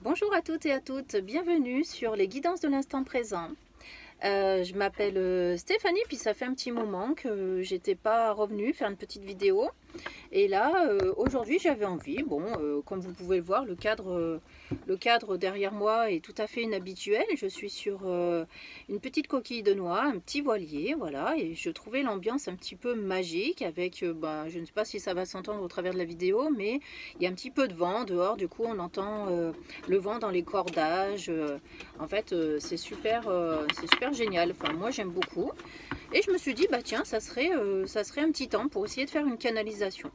Bonjour à toutes et à toutes, bienvenue sur les guidances de l'instant présent. Je m'appelle Stéphanie, puis ça fait un petit moment que j'étais pas revenue faire une petite vidéo. Et là, aujourd'hui, j'avais envie, comme vous pouvez le voir, le cadre derrière moi est tout à fait inhabituel. Je suis sur une petite coquille de noix, un petit voilier, voilà, et je trouvais l'ambiance un petit peu magique avec, je ne sais pas si ça va s'entendre au travers de la vidéo, mais il y a un petit peu de vent dehors, du coup on entend le vent dans les cordages. En fait, c'est super génial, enfin moi j'aime beaucoup. Et je me suis dit, bah tiens, ça serait un petit temps pour essayer de faire une canalisation.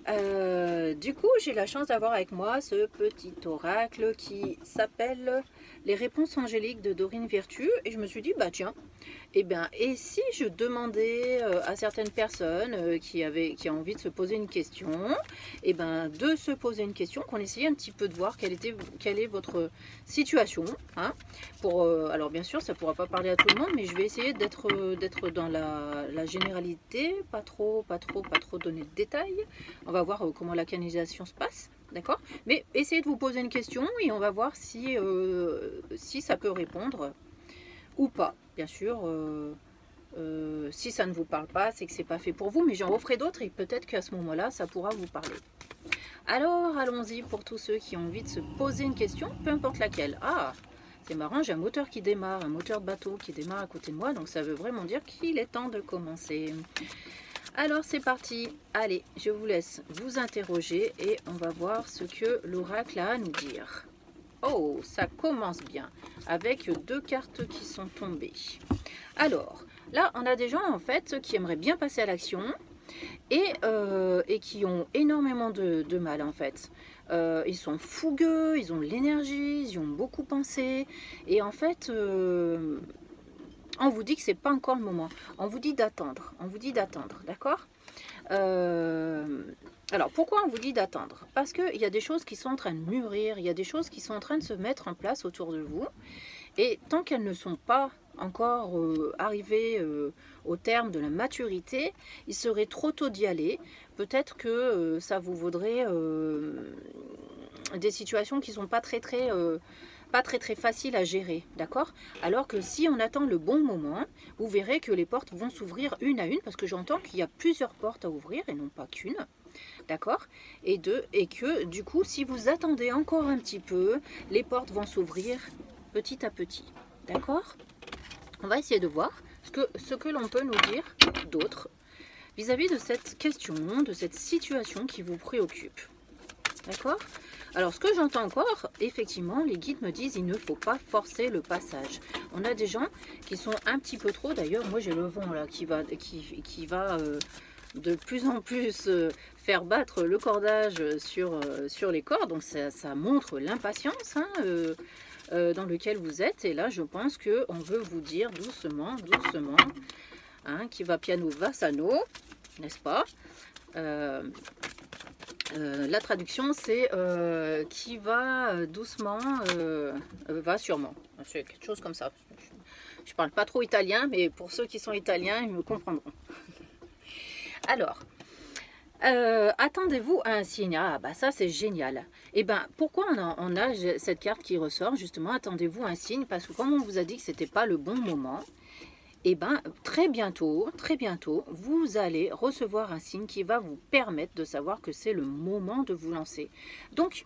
Du coup, j'ai la chance d'avoir avec moi ce petit oracle qui s'appelle Les réponses angéliques de Dorine Virtue. Et je me suis dit, bah tiens, et si je demandais à certaines personnes qui ont envie de se poser une question, de se poser une question, qu'on essayait un petit peu de voir quelle est votre situation. Hein, alors bien sûr, ça ne pourra pas parler à tout le monde, mais je vais essayer d'être dans la généralité, pas trop donner de détails. On va voir comment la canalisation se passe. D'accord? Mais essayez de vous poser une question et on va voir si ça peut répondre ou pas. Bien sûr, si ça ne vous parle pas, c'est que c'est pas fait pour vous, mais j'en referai d'autres et peut-être qu'à ce moment-là, ça pourra vous parler. Alors, allons-y pour tous ceux qui ont envie de se poser une question, peu importe laquelle. Ah, c'est marrant, j'ai un moteur qui démarre, un moteur de bateau qui démarre à côté de moi, donc ça veut vraiment dire qu'il est temps de commencer. Alors c'est parti, allez, je vous laisse vous interroger et on va voir ce que l'oracle a à nous dire. Oh, ça commence bien, avec deux cartes qui sont tombées. Alors, là, on a des gens, en fait, qui aimeraient bien passer à l'action et qui ont énormément de mal, en fait. Ils sont fougueux, ils ont de l'énergie, ils y ont beaucoup pensé. Et en fait, on vous dit que c'est pas encore le moment. On vous dit d'attendre, d'accord ? Alors, pourquoi on vous dit d'attendre? Parce qu'il y a des choses qui sont en train de mûrir, il y a des choses qui sont en train de se mettre en place autour de vous. Et tant qu'elles ne sont pas encore arrivées au terme de la maturité, il serait trop tôt d'y aller. Peut-être que ça vous vaudrait des situations qui ne sont pas très faciles à gérer, d'accord? Alors que si on attend le bon moment, vous verrez que les portes vont s'ouvrir une à une, parce que j'entends qu'il y a plusieurs portes à ouvrir et non pas qu'une, d'accord? Et que du coup, si vous attendez encore un petit peu, les portes vont s'ouvrir petit à petit, d'accord? On va essayer de voir ce que l'on peut nous dire d'autre vis-à-vis de cette question, de cette situation qui vous préoccupe, d'accord? Alors, ce que j'entends encore, effectivement, les guides me disent il ne faut pas forcer le passage. On a des gens qui sont un petit peu trop, d'ailleurs, moi j'ai le vent là qui va de plus en plus faire battre le cordage sur les cordes, donc ça montre l'impatience dans lequel vous êtes. Et là, je pense qu'on veut vous dire doucement, hein, qui va piano va sano, n'est-ce pas? La traduction c'est qui va doucement va sûrement, c'est quelque chose comme ça. Je parle pas trop italien, mais pour ceux qui sont italiens ils me comprendront. Alors attendez-vous à un signe. Ah bah ça c'est génial. Et pourquoi on a cette carte qui ressort justement, attendez-vous à un signe? Parce que comme on vous a dit que c'était pas le bon moment, très bientôt, vous allez recevoir un signe qui va vous permettre de savoir que c'est le moment de vous lancer. Donc,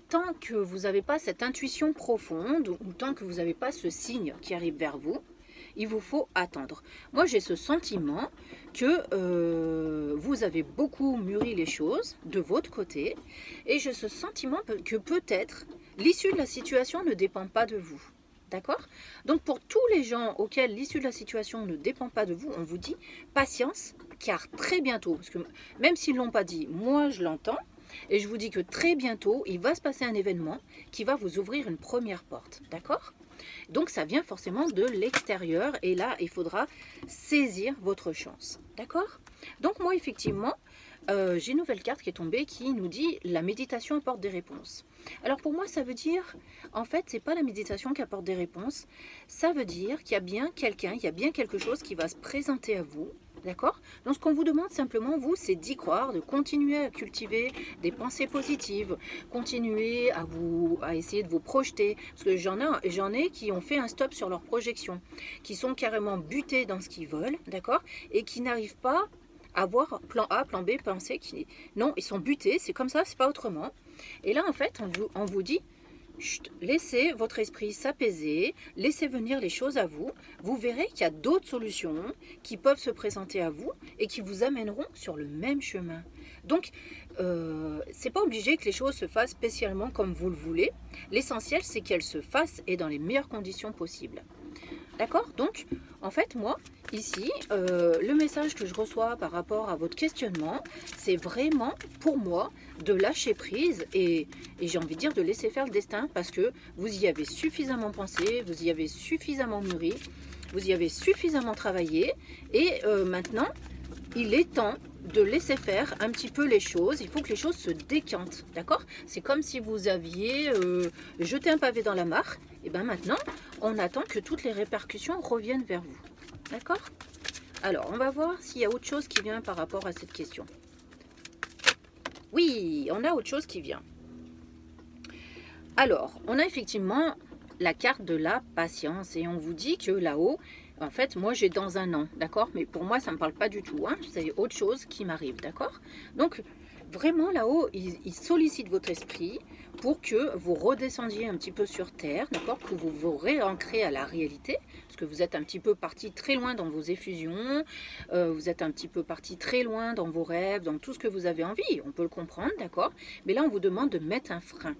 tant que vous n'avez pas cette intuition profonde, ou tant que vous n'avez pas ce signe qui arrive vers vous, il vous faut attendre. Moi, j'ai ce sentiment que vous avez beaucoup mûri les choses de votre côté, et j'ai ce sentiment que peut-être l'issue de la situation ne dépend pas de vous. D'accord? Donc pour tous les gens auxquels l'issue de la situation ne dépend pas de vous, on vous dit patience, car très bientôt, parce que même s'ils ne l'ont pas dit, moi je l'entends, et je vous dis que très bientôt, il va se passer un événement qui va vous ouvrir une première porte. D'accord? Donc ça vient forcément de l'extérieur, et là, il faudra saisir votre chance. D'accord? Donc moi, effectivement, j'ai une nouvelle carte qui est tombée qui nous dit la méditation apporte des réponses. Alors pour moi ça veut dire, en fait c'est pas la méditation qui apporte des réponses, ça veut dire qu'il y a bien quelqu'un, il y a bien quelque chose qui va se présenter à vous, D'accord? Donc ce qu'on vous demande simplement, vous, c'est d'y croire, de continuer à cultiver des pensées positives, continuer à essayer de vous projeter. Parce que j'en ai qui ont fait un stop sur leur projection, qui sont carrément butés dans ce qu'ils veulent, d'accord? Et qui n'arrivent pas à avoir plan A, plan B, plan C. Non, ils sont butés, c'est comme ça, c'est pas autrement. Et là, en fait, on vous dit, chut, laissez votre esprit s'apaiser, laissez venir les choses à vous. Vous verrez qu'il y a d'autres solutions qui peuvent se présenter à vous et qui vous amèneront sur le même chemin. Donc, c'est pas obligé que les choses se fassent spécialement comme vous le voulez. L'essentiel, c'est qu'elles se fassent et dans les meilleures conditions possibles. D'accord? Donc, en fait, moi, ici, le message que je reçois par rapport à votre questionnement, c'est vraiment, pour moi, de lâcher prise et j'ai envie de dire de laisser faire le destin parce que vous y avez suffisamment pensé, vous y avez suffisamment mûri, vous y avez suffisamment travaillé et maintenant, il est temps de laisser faire un petit peu les choses. Il faut que les choses se décantent, d'accord? C'est comme si vous aviez jeté un pavé dans la mare. Et bien maintenant, on attend que toutes les répercussions reviennent vers vous, d'accord? Alors, on va voir s'il y a autre chose qui vient par rapport à cette question. Oui, on a autre chose qui vient. Alors, on a effectivement la carte de la patience et on vous dit que là-haut, en fait, moi j'ai dans un an, d'accord? Mais pour moi, ça ne me parle pas du tout, hein? C'est autre chose qui m'arrive, d'accord? Donc, vraiment là-haut, il sollicite votre esprit pour que vous redescendiez un petit peu sur Terre, d'accord? Que vous vous réancrez à la réalité, parce que vous êtes un petit peu parti très loin dans vos effusions, vous êtes un petit peu parti très loin dans vos rêves, dans tout ce que vous avez envie, on peut le comprendre, d'accord? Mais là, on vous demande de mettre un frein.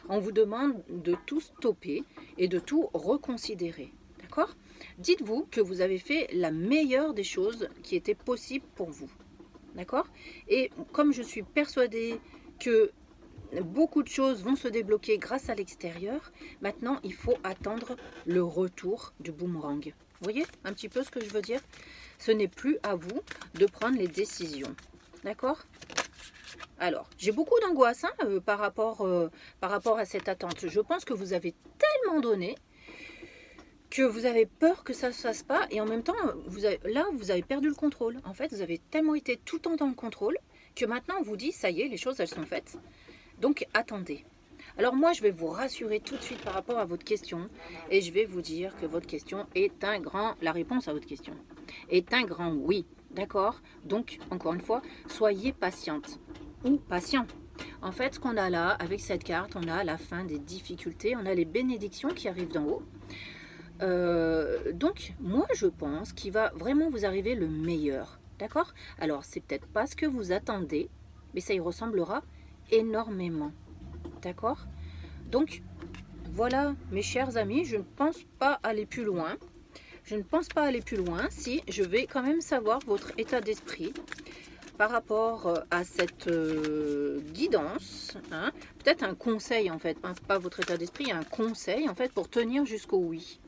On vous demande de tout stopper et de tout reconsidérer, d'accord? Dites-vous que vous avez fait la meilleure des choses qui étaient possibles pour vous, d'accord? Et comme je suis persuadée que beaucoup de choses vont se débloquer grâce à l'extérieur, maintenant il faut attendre le retour du boomerang. Vous voyez un petit peu ce que je veux dire? Ce n'est plus à vous de prendre les décisions, d'accord? Alors, j'ai beaucoup d'angoisse par rapport à cette attente. Je pense que vous avez tellement donné que vous avez peur que ça ne se fasse pas et en même temps, vous avez perdu le contrôle. En fait, vous avez tellement été tout le temps dans le contrôle que maintenant on vous dit, ça y est, les choses, elles sont faites. Donc, attendez. Alors moi, je vais vous rassurer tout de suite par rapport à votre question et je vais vous dire que votre question est la réponse à votre question est un grand oui. D'accord? Donc, encore une fois, soyez patiente ou patient. En fait, ce qu'on a là, avec cette carte, on a la fin des difficultés, on a les bénédictions qui arrivent d'en haut. Donc, moi, je pense qu'il va vraiment vous arriver le meilleur. D'accord? Alors, c'est peut-être pas ce que vous attendez, mais ça y ressemblera énormément. D'accord? Donc, voilà, mes chers amis, je ne pense pas aller plus loin. Je ne pense pas aller plus loin si je vais quand même savoir votre état d'esprit par rapport à cette guidance, hein. Peut-être un conseil en fait, pas votre état d'esprit, un conseil en fait pour tenir jusqu'au oui.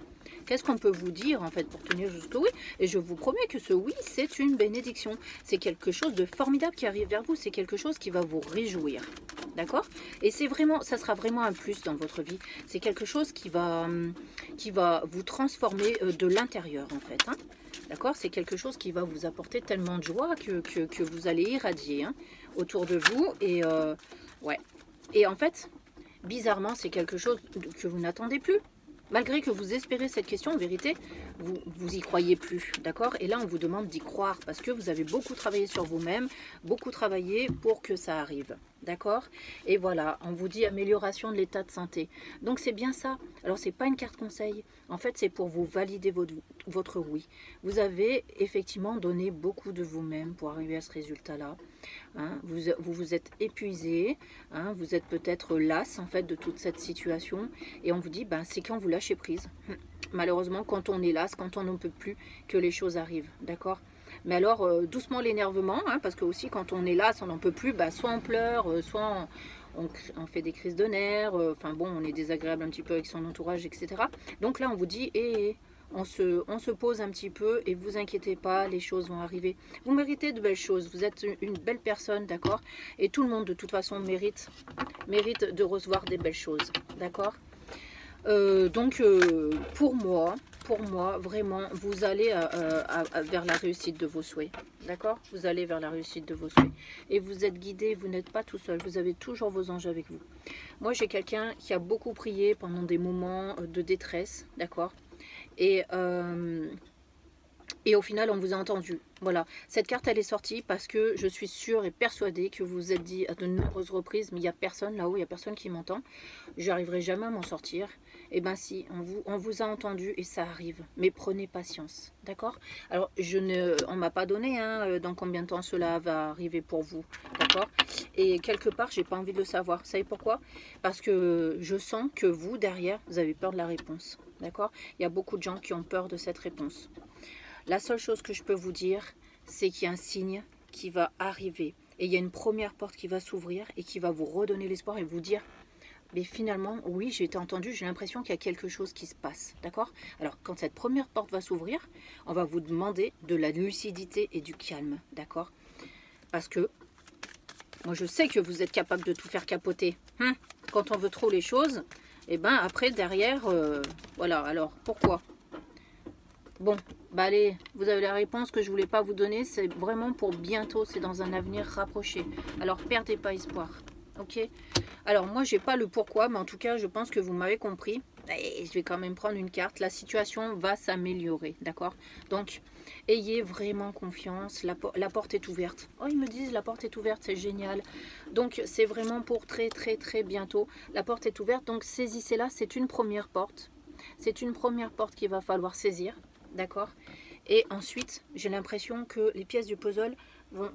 Qu'est-ce qu'on peut vous dire en fait pour tenir jusqu'au oui? Et je vous promets que ce oui, c'est une bénédiction. C'est quelque chose de formidable qui arrive vers vous. C'est quelque chose qui va vous réjouir. D'accord? Et c'est vraiment, ça sera vraiment un plus dans votre vie. C'est quelque chose qui va vous transformer de l'intérieur en fait. Hein. D'accord? C'est quelque chose qui va vous apporter tellement de joie que vous allez irradier autour de vous. Et ouais. Et en fait, bizarrement, c'est quelque chose que vous n'attendez plus. Malgré que vous espérez cette question, en vérité, vous y croyez plus, d'accord? Et là, on vous demande d'y croire parce que vous avez beaucoup travaillé sur vous-même, beaucoup travaillé pour que ça arrive, d'accord? Et voilà, on vous dit amélioration de l'état de santé. Donc, c'est bien ça. Alors, c'est pas une carte conseil. En fait, c'est pour vous valider votre oui. Vous avez effectivement donné beaucoup de vous-même pour arriver à ce résultat-là. Hein, vous êtes épuisé, hein, vous êtes peut-être las en fait de toute cette situation et on vous dit ben, c'est quand vous lâchez prise. Malheureusement quand on est las, quand on n'en peut plus que les choses arrivent, d'accord? Mais alors doucement l'énervement, hein, parce que aussi quand on est las, on n'en peut plus, bah, soit on pleure, soit on fait des crises de nerfs, enfin bon on est désagréable un petit peu avec son entourage, etc. Donc là on vous dit on se pose un petit peu et vous inquiétez pas, les choses vont arriver. Vous méritez de belles choses, vous êtes une belle personne, d'accord? Et tout le monde de toute façon mérite de recevoir des belles choses, d'accord? Donc pour pour moi, vraiment, vous allez vers la réussite de vos souhaits. D'accord? Vous allez vers la réussite de vos souhaits. Et vous êtes guidé, vous n'êtes pas tout seul. Vous avez toujours vos anges avec vous. Moi, j'ai quelqu'un qui a beaucoup prié pendant des moments de détresse. D'accord? Et au final, on vous a entendu. Voilà, cette carte, elle est sortie parce que je suis sûre et persuadée que vous vous êtes dit à de nombreuses reprises, mais il n'y a personne là-haut, il n'y a personne qui m'entend. Je n'arriverai jamais à m'en sortir. Eh bien si, on vous a entendu et ça arrive. Mais prenez patience, d'accord? Alors, on ne m'a pas donné dans combien de temps cela va arriver pour vous, d'accord? Et quelque part, j'ai pas envie de le savoir. Vous savez pourquoi? Parce que je sens que vous, derrière, vous avez peur de la réponse, d'accord? Il y a beaucoup de gens qui ont peur de cette réponse. La seule chose que je peux vous dire, c'est qu'il y a un signe qui va arriver. Et il y a une première porte qui va s'ouvrir et qui va vous redonner l'espoir et vous dire, mais finalement, oui, j'ai été entendu, j'ai l'impression qu'il y a quelque chose qui se passe. D'accord? Alors, quand cette première porte va s'ouvrir, on va vous demander de la lucidité et du calme. D'accord? Parce que moi, je sais que vous êtes capable de tout faire capoter. Quand on veut trop les choses, et ben après, derrière, voilà. Alors, pourquoi? Bon, bah allez, vous avez la réponse que je voulais pas vous donner. C'est vraiment pour bientôt, c'est dans un avenir rapproché. Alors, perdez pas espoir. Ok? Alors, moi, j'ai pas le pourquoi, mais en tout cas, je pense que vous m'avez compris. Et je vais quand même prendre une carte. La situation va s'améliorer, d'accord? Donc, ayez vraiment confiance. La porte est ouverte. Oh, ils me disent la porte est ouverte, c'est génial. Donc, c'est vraiment pour très, très, très bientôt. La porte est ouverte, donc saisissez-la. C'est une première porte. C'est une première porte qu'il va falloir saisir. D'accord? Et ensuite, j'ai l'impression que les pièces du puzzle vont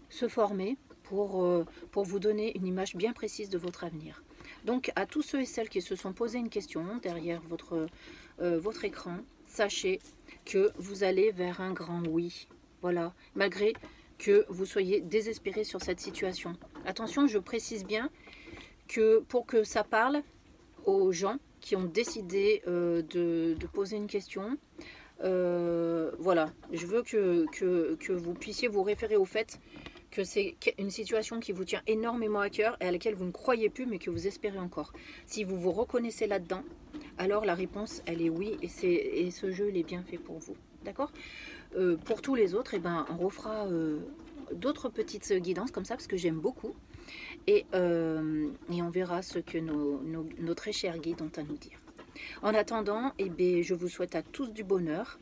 se former pour vous donner une image bien précise de votre avenir. Donc, à tous ceux et celles qui se sont posé une question derrière votre écran, sachez que vous allez vers un grand oui. Voilà, malgré que vous soyez désespéré sur cette situation. Attention, je précise bien que pour que ça parle aux gens qui ont décidé de poser une question. Voilà, je veux que vous puissiez vous référer au fait que c'est une situation qui vous tient énormément à cœur et à laquelle vous ne croyez plus mais que vous espérez encore. Si vous vous reconnaissez là-dedans, alors la réponse elle est oui et ce jeu il est bien fait pour vous. D'accord? Pour tous les autres, eh ben, on refera d'autres petites guidances comme ça parce que j'aime beaucoup. Et on verra ce que nos très chers guides ont à nous dire. En attendant, eh bien, je vous souhaite à tous du bonheur,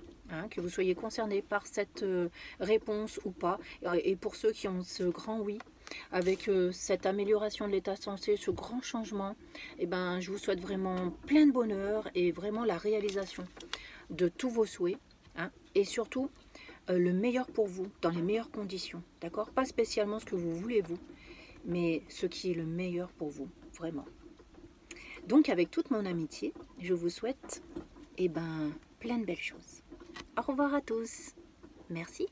que vous soyez concernés par cette réponse ou pas. Et pour ceux qui ont ce grand oui, avec cette amélioration de l'état sensé, ce grand changement, eh ben, je vous souhaite vraiment plein de bonheur et vraiment la réalisation de tous vos souhaits. Et surtout, le meilleur pour vous, dans les meilleures conditions. D'accord? Pas spécialement ce que vous voulez vous, mais ce qui est le meilleur pour vous, vraiment. Donc avec toute mon amitié, je vous souhaite plein de belles choses. Au revoir à tous. Merci.